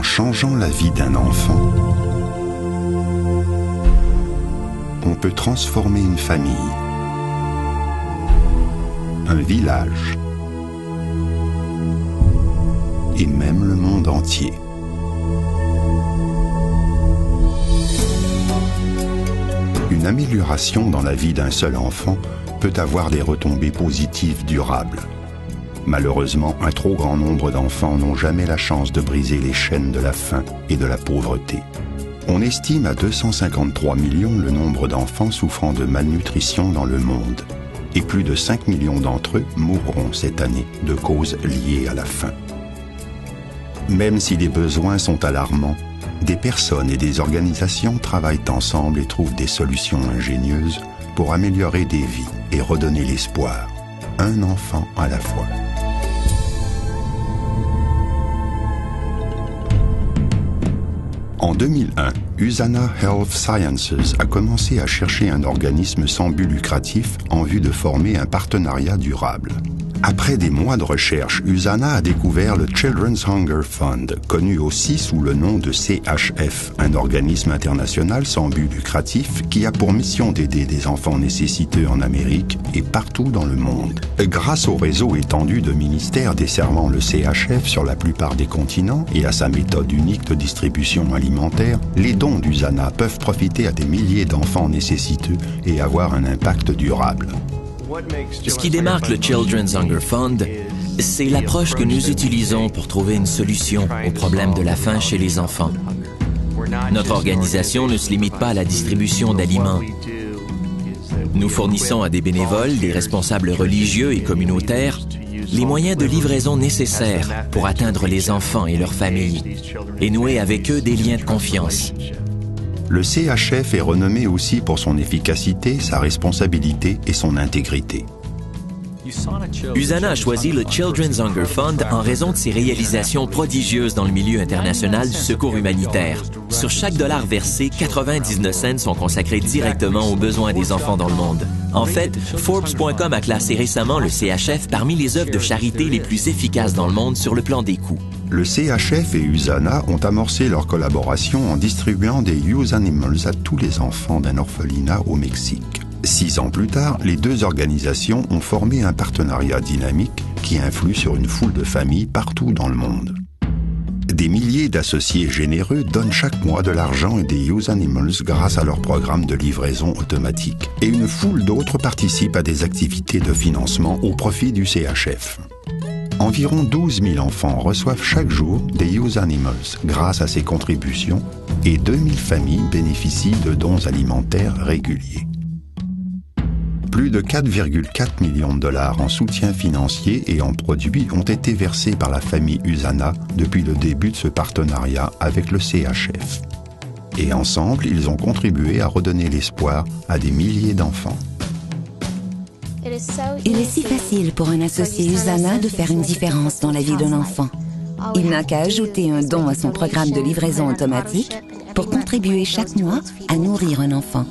changeant la vie d'un enfant, on peut transformer une famille, un village et même le monde entier. Une amélioration dans la vie d'un seul enfant peut avoir des retombées positives durables. Malheureusement, un trop grand nombre d'enfants n'ont jamais la chance de briser les chaînes de la faim et de la pauvreté. On estime à 253 millions le nombre d'enfants souffrant de malnutrition dans le monde. Et plus de 5 millions d'entre eux mourront cette année de causes liées à la faim. Même si les besoins sont alarmants, des personnes et des organisations travaillent ensemble et trouvent des solutions ingénieuses pour améliorer des vies et redonner l'espoir, un enfant à la fois. En 2001, USANA Health Sciences a commencé à chercher un organisme sans but lucratif en vue de former un partenariat durable. Après des mois de recherche, USANA a découvert le Children's Hunger Fund, connu aussi sous le nom de CHF, un organisme international sans but lucratif qui a pour mission d'aider des enfants nécessiteux en Amérique et partout dans le monde. Grâce au réseau étendu de ministères desservant le CHF sur la plupart des continents et à sa méthode unique de distribution alimentaire, les dons d'USANA peuvent profiter à des milliers d'enfants nécessiteux et avoir un impact durable. Ce qui démarque le Children's Hunger Fund, c'est l'approche que nous utilisons pour trouver une solution au problème de la faim chez les enfants. Notre organisation ne se limite pas à la distribution d'aliments. Nous fournissons à des bénévoles, des responsables religieux et communautaires, les moyens de livraison nécessaires pour atteindre les enfants et leurs familles et nouer avec eux des liens de confiance. Le CHF est renommé aussi pour son efficacité, sa responsabilité et son intégrité. USANA a choisi le Children's Hunger Fund en raison de ses réalisations prodigieuses dans le milieu international du secours humanitaire. Sur chaque dollar versé, 99 cents sont consacrés directement aux besoins des enfants dans le monde. En fait, Forbes.com a classé récemment le CHF parmi les œuvres de charité les plus efficaces dans le monde sur le plan des coûts. Le CHF et USANA ont amorcé leur collaboration en distribuant des Use Animals à tous les enfants d'un orphelinat au Mexique. 6 ans plus tard, les deux organisations ont formé un partenariat dynamique qui influe sur une foule de familles partout dans le monde. Des milliers d'associés généreux donnent chaque mois de l'argent et des Use Animals grâce à leur programme de livraison automatique. Et une foule d'autres participent à des activités de financement au profit du CHF. Environ 12 000 enfants reçoivent chaque jour des Use Animals grâce à ces contributions et 2000 familles bénéficient de dons alimentaires réguliers. Plus de 4,4 millions de dollars en soutien financier et en produits ont été versés par la famille USANA depuis le début de ce partenariat avec le CHF. Et ensemble, ils ont contribué à redonner l'espoir à des milliers d'enfants. Il est si facile pour un associé USANA de faire une différence dans la vie d'un enfant. Il n'a qu'à ajouter un don à son programme de livraison automatique pour contribuer chaque mois à nourrir un enfant.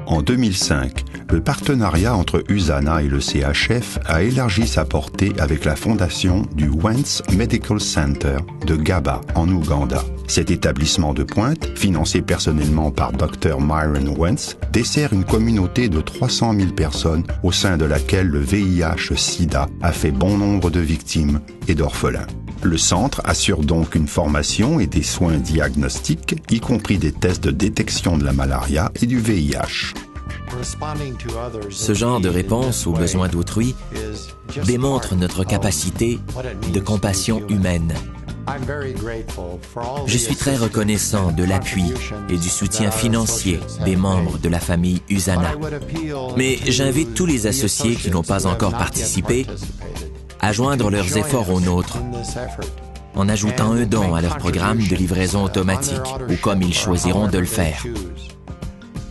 En 2005, le partenariat entre USANA et le CHF a élargi sa portée avec la fondation du Wentz Medical Center de Gaba, en Ouganda. Cet établissement de pointe, financé personnellement par Dr Myron Wentz, dessert une communauté de 300 000 personnes au sein de laquelle le VIH-Sida a fait bon nombre de victimes et d'orphelins. Le centre assure donc une formation et des soins diagnostiques, y compris des tests de détection de la malaria et du VIH. Ce genre de réponse aux besoins d'autrui démontre notre capacité de compassion humaine. Je suis très reconnaissant de l'appui et du soutien financier des membres de la famille USANA. Mais j'invite tous les associés qui n'ont pas encore participé à joindre leurs efforts aux nôtres en ajoutant un don à leur programme de livraison automatique ou comme ils choisiront de le faire.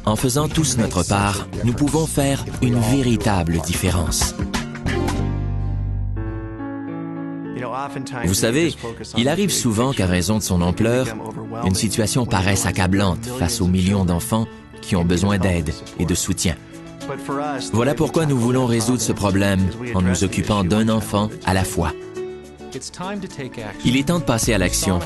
En faisant tous notre part, nous pouvons faire une véritable différence. Vous savez, il arrive souvent qu'à raison de son ampleur, une situation paraisse accablante face aux millions d'enfants qui ont besoin d'aide et de soutien. Voilà pourquoi nous voulons résoudre ce problème en nous occupant d'un enfant à la fois. Il est temps de passer à l'action.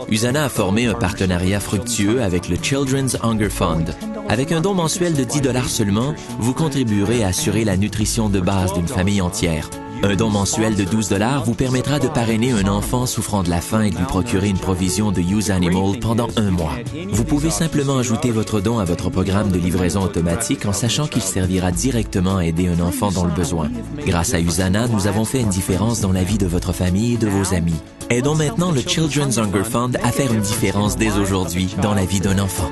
USANA a formé un partenariat fructueux avec le Children's Hunger Fund. Avec un don mensuel de 10 $ seulement, vous contribuerez à assurer la nutrition de base d'une famille entière. Un don mensuel de 12 $ vous permettra de parrainer un enfant souffrant de la faim et de lui procurer une provision de UseAnimal pendant 1 mois. Vous pouvez simplement ajouter votre don à votre programme de livraison automatique en sachant qu'il servira directement à aider un enfant dans le besoin. Grâce à USANA, nous avons fait une différence dans la vie de votre famille et de vos amis. Aidons maintenant le Children's Hunger Fund à faire une différence dès aujourd'hui dans la vie d'un enfant.